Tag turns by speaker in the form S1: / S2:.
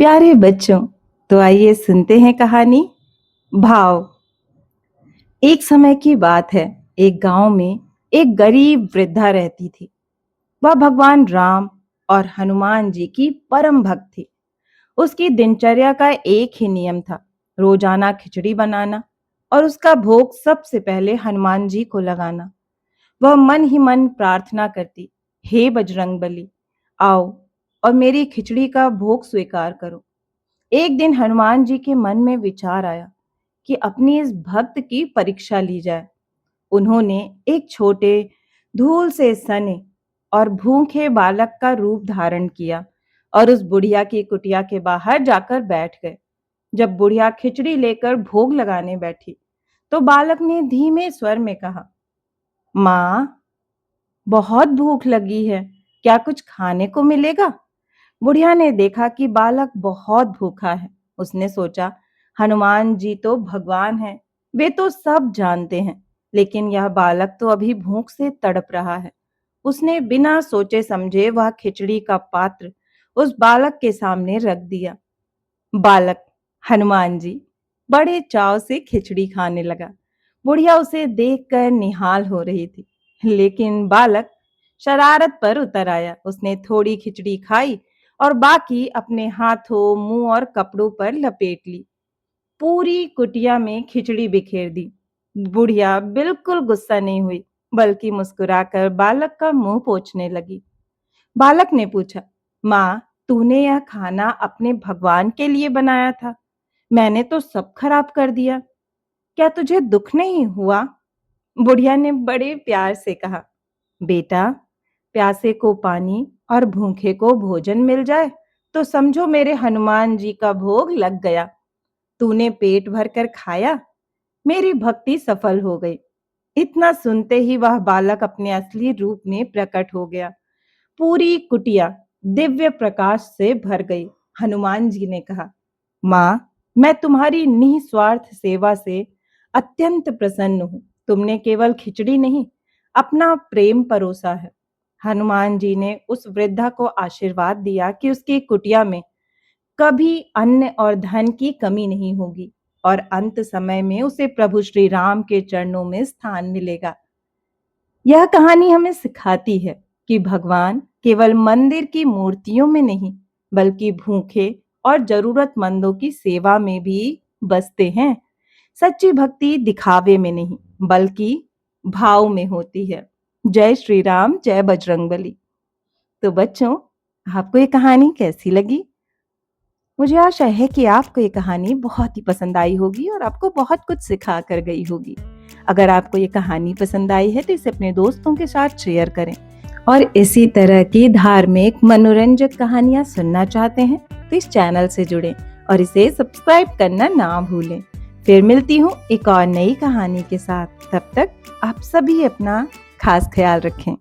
S1: प्यारे बच्चों, तो आइए सुनते हैं कहानी भाव। एक समय की बात है। एक गांव में एक गरीब वृद्धा रहती थी। वह भगवान राम और हनुमान जी की परम भक्त थी। उसकी दिनचर्या का एक ही नियम था, रोजाना खिचड़ी बनाना और उसका भोग सबसे पहले हनुमान जी को लगाना। वह मन ही मन प्रार्थना करती, हे बजरंगबली, आओ और मेरी खिचड़ी का भोग स्वीकार करो। एक दिन हनुमान जी के मन में विचार आया कि अपनी इस भक्त की परीक्षा ली जाए। उन्होंने एक छोटे, धूल से सने और भूखे बालक का रूप धारण किया और उस बुढ़िया की कुटिया के बाहर जाकर बैठ गए। जब बुढ़िया खिचड़ी लेकर भोग लगाने बैठी, तो बालक ने धीमे स्वर में कहा, माँ, बहुत भूख लगी है, क्या कुछ खाने को मिलेगा? बुढ़िया ने देखा कि बालक बहुत भूखा है। उसने सोचा, हनुमान जी तो भगवान हैं, वे तो सब जानते हैं, लेकिन यह बालक तो अभी भूख से तड़प रहा है। उसने बिना सोचे समझे वह खिचड़ी का पात्र उस बालक के सामने रख दिया। बालक हनुमान जी बड़े चाव से खिचड़ी खाने लगा। बुढ़िया उसे देखकर निहाल हो रही थी, लेकिन बालक शरारत पर उतर आया। उसने थोड़ी खिचड़ी खाई और बाकी अपने हाथों, मुंह और कपड़ों पर लपेट ली। पूरी कुटिया में खिचड़ी बिखेर दी। बुढ़िया बिल्कुल गुस्सा नहीं हुई, बल्कि मुस्कुराकर बालक का मुंह पोंछने लगी। बालक ने पूछा, माँ, तूने यह खाना अपने भगवान के लिए बनाया था, मैंने तो सब खराब कर दिया, क्या तुझे दुख नहीं हुआ? बुढ़िया ने बड़े प्यार से कहा, बेटा, प्यासे को पानी और भूखे को भोजन मिल जाए तो समझो मेरे हनुमान जी का भोग लग गया। तूने पेट भर कर खाया, मेरी भक्ति सफल हो गई। इतना सुनते ही वह बालक अपने असली रूप में प्रकट हो गया। पूरी कुटिया दिव्य प्रकाश से भर गई। हनुमान जी ने कहा, माँ, मैं तुम्हारी निस्वार्थ सेवा से अत्यंत प्रसन्न हूँ। तुमने केवल खिचड़ी नहीं, अपना प्रेम परोसा है। हनुमान जी ने उस वृद्धा को आशीर्वाद दिया कि उसकी कुटिया में कभी अन्न और धन की कमी नहीं होगी और अंत समय में उसे प्रभु श्री राम के चरणों में स्थान मिलेगा। यह कहानी हमें सिखाती है कि भगवान केवल मंदिर की मूर्तियों में नहीं, बल्कि भूखे और जरूरतमंदों की सेवा में भी बसते हैं। सच्ची भक्ति दिखावे में नहीं, बल्कि भाव में होती है। जय श्री राम, जय बजरंगबली। तो बच्चों, आपको ये कहानी कैसी लगी? मुझे आशा है कि आपको ये कहानी बहुत ही पसंद आई होगी और आपको बहुत कुछ सिखा कर गई होगी। अगर आपको ये कहानी पसंद आई है तो इसे अपने दोस्तों के साथ शेयर करें और इसी तरह की धार्मिक मनोरंजक कहानियां सुनना चाहते हैं तो इस चैनल से जुड़ें और इसे सब्सक्राइब करना ना भूलें। फिर मिलती हूँ एक और नई कहानी के साथ। तब तक आप सभी अपना खास ख्याल रखें।